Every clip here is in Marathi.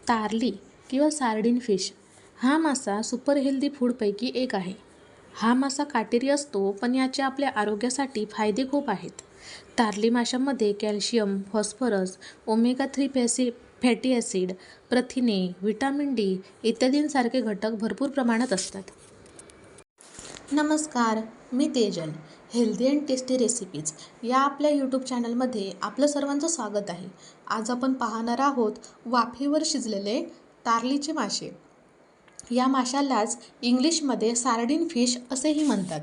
तारली किंवा सार्डिन फिश हा मासा सुपर हेल्दी फूडपैकी एक आहे. हा मासा काटेरी असतो, पण याचे आपल्या आरोग्यासाठी फायदे खूप आहेत. तारली माशांमध्ये calcium, phosphorus, omega 3 fatty acid, प्रथिने, व्हिटॅमिन डी इत्यादींसारखे घटक भरपूर प्रमाणात असतात. नमस्कार, मी Tejal. Healthy and tasty recipes या आपल्या यूट्यूब चॅनलमध्ये आपलं सर्वांचं स्वागत आहे. आज आपण पाहणार आहोत वाफेवर शिजलेले तारलीचे मासे. या माशालाच इंग्लिशमध्ये सार्डिन फिश असेही म्हणतात.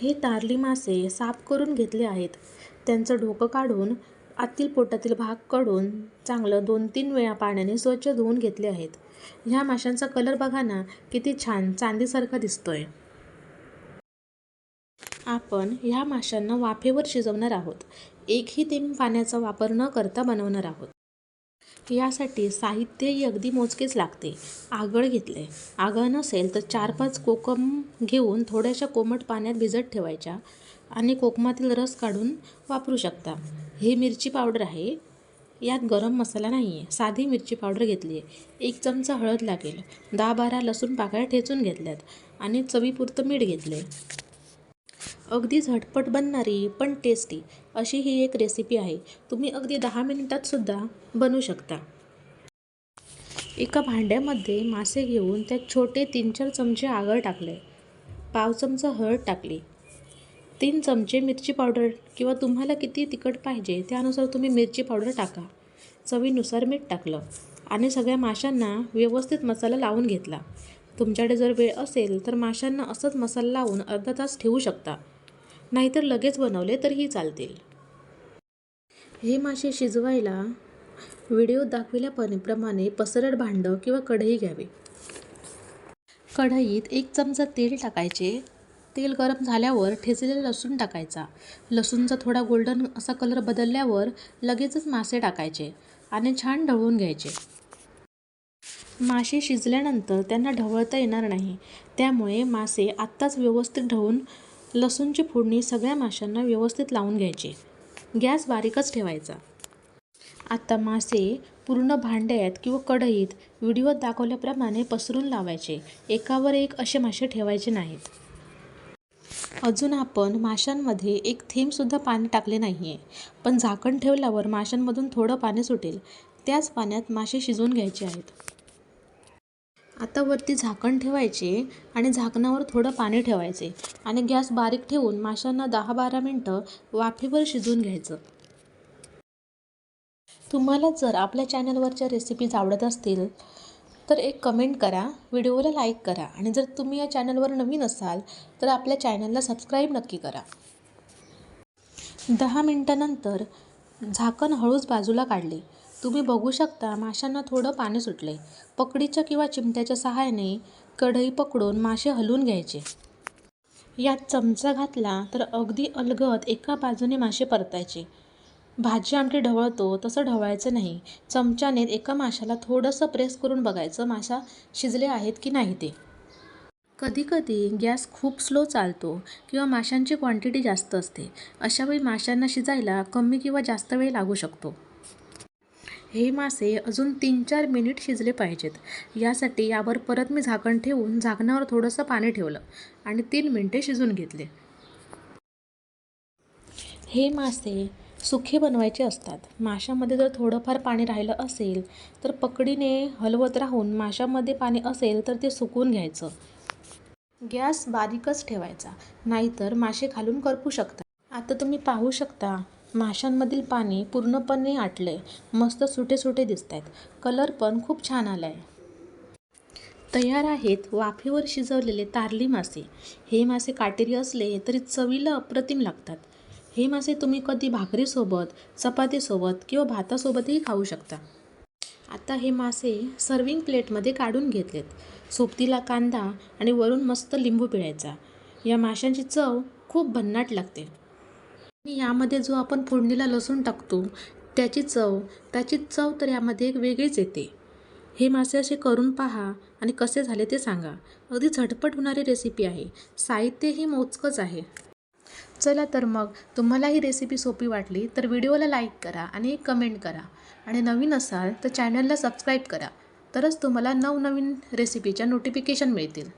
हे तारली मासे साफ करून घेतले आहेत. त्यांचं डोकं काढून आतील पोटातील भाग काढून चांगलं 2-3 वेळा पाण्याने स्वच्छ धुवून घेतले आहेत. ह्या माशांचा कलर बघा ना, किती छान चांदीसारखा दिसतोय. आपण ह्या माशांना वाफेवर शिजवणार आहोत. एकही थेंब पाण्याचा वापर न करता बनवणार आहोत. यासाठी साहित्यही अगदी मोजकेच लागते. आगळ घेतले. आगळ नसेल तर 4-5 कोकम घेऊन थोड्याशा कोमट पाण्यात भिजत ठेवायच्या आणि कोकमातील रस काढून वापरू शकता. हे मिरची पावडर आहे. यात गरम मसाला नाही आहे. साधी मिरची पावडर घेतली आहे. 1 चमचा हळद लागेल. 10-12 लसूण पाकळ्या ठेचून घेतल्यात आणि चवीपुरतं मीठ घेतले. अगदी झटपट बनणारी पण टेस्टी अशी ही एक रेसिपी आहे. तुम्ही अगदी 10 मिनिटात सुद्धा बनवू शकता. एका भांड्यामध्ये मासे घेऊन त्यात छोटे 3-4 चमचे आगळ टाकले. पाव चमचा हळद टाकली. 3 चमचे मिरची पावडर किंवा तुम्हाला किती तिखट पाहिजे त्यानुसार तुम्ही मिरची पावडर टाका. चवीनुसार मीठ टाकलं आणि सगळ्या माशांना व्यवस्थित मसाला लावून घेतला. तुमच्याकडे जर वेळ असेल तर माशांना असंच मसाला लावून अर्धा तास ठेवू शकता. नाहीतर लगेच बनवले तरीही चालतील. हे मासे शिजवायला व्हिडिओ दाखविल्याप्रमाणे पसरट भांडं किंवा कढई घ्यावी. कढईत 1 चमचा तेल टाकायचे. तेल गरम झाल्यावर ठेचलेला लसूण टाकायचा. लसूणचा थोडा गोल्डन असा कलर बदलल्यावर लगेचच मासे टाकायचे आणि छान ढवळून घ्यायचे. मासे शिजल्यानंतर त्यांना ढवळता येणार नाही. त्यामुळे मासे आत्ताच व्यवस्थित ढवळून लसूणची फोडणी सगळ्या माशांना व्यवस्थित लावून घ्यायची. गॅस बारीकच ठेवायचा. आता मासे पूर्ण भांड्यात किंवा कढईत व्हिडिओत दाखवल्याप्रमाणे पसरून लावायचे. एकावर एक असे मासे ठेवायचे नाहीत. अजून आपण माशांमध्ये एक थेंबसुद्धा पाणी टाकले नाही आहे. पण झाकण ठेवल्यावर माशांमधून थोडं पाणी सुटेल. त्याच पाण्यात मासे शिजवून घ्यायचे आहेत. आता वरती झाकण ठेवायचे आणि झाकणावर थोडं पाणी ठेवायचे आणि गॅस बारीक ठेवून माशांना 10-12 मिनटं वाफेवर शिजवून घ्यायचं. तुम्हाला जर आपल्या चॅनलवरच्या रेसिपीज आवडत असतील तर एक कमेंट करा, व्हिडिओला लाईक करा आणि जर तुम्ही या चॅनलवर नवीन असाल तर आपल्या चॅनलला सबस्क्राईब नक्की करा. 10 मिनिटांनंतर झाकण हळूच बाजूला काढले. तुम्ही बघू शकता माशांना थोडं पाणी सुटले. पकडीच्या किंवा चिमट्याच्या सहाय्याने कढई पकडून मासे हलवून घ्यायचे. यात चमचा घातला तर अगदी अलगद एका बाजूने मासे परतायचे. भाजी आमटी ढवळतो तसं ढवळायचं नाही. चमच्याने एका माशाला थोडंसं प्रेस करून बघायचं मासा शिजले आहेत की नाही ते. कधीकधी गॅस खूप स्लो चालतो किंवा माशांची क्वांटिटी जास्त असते. अशावेळी माशांना शिजायला कमी किंवा जास्त वेळ लागू शकतो. हे मासे अजून 3-4 मिनिट शिजले पाहिजेत. यासाठी यावर परत मी झाकण ठेवून झाकणावर थोडंसं पाणी ठेवलं आणि 3 मिनिटे शिजवून घेतले. हे मासे सुखे बनवायचे असतात. माशामध्ये जर थोडंफार पाणी राहिलं असेल तर पकडीने हलवत राहून माशामध्ये पाणी असेल तर ते सुकवून घ्यायचं. गॅस बारीकच ठेवायचा, नाहीतर मासे खालून करपू शकतात. आता तुम्ही पाहू शकता माशांमधील पाणी पूर्णपणे आटले. मस्त सुटे सुटे दिसत आहेत. कलर पण खूप छान आला आहे. तयार आहेत वाफेवर शिजवलेले तारली मासे. हे मासे काटेरी असले तरी चवीला अप्रतिम लागतात. हे मासे तुम्ही कधी भाकरीसोबत, चपातीसोबत किंवा भातासोबतही खाऊ शकता. आता हे मासे सर्विंग प्लेटमध्ये काढून घेतलेत. सोबतीला कांदा आणि वरून मस्त लिंबू पिळायचा. या माशांची चव खूप भन्नाट लागते. यामध्ये जो आपण फोडणीला लसूण टाकतो त्याची चव तर यामध्ये एक वेगळीच येते. हे मासे असे करून पहा आणि कसे झाले ते सांगा. अगदी झटपट होणारी रेसिपी आहे. साहित्यही मोजकंच आहे. चला तर मग तुम्हाला ही रेसिपी सोपी वाटली तर व्हिडिओला लाईक करा आणि एक कमेंट करा आणि नवीन असाल तर चॅनलला सबस्क्राईब करा. तरच तुम्हाला नवनवीन रेसिपीच्या नोटिफिकेशन मिळतील.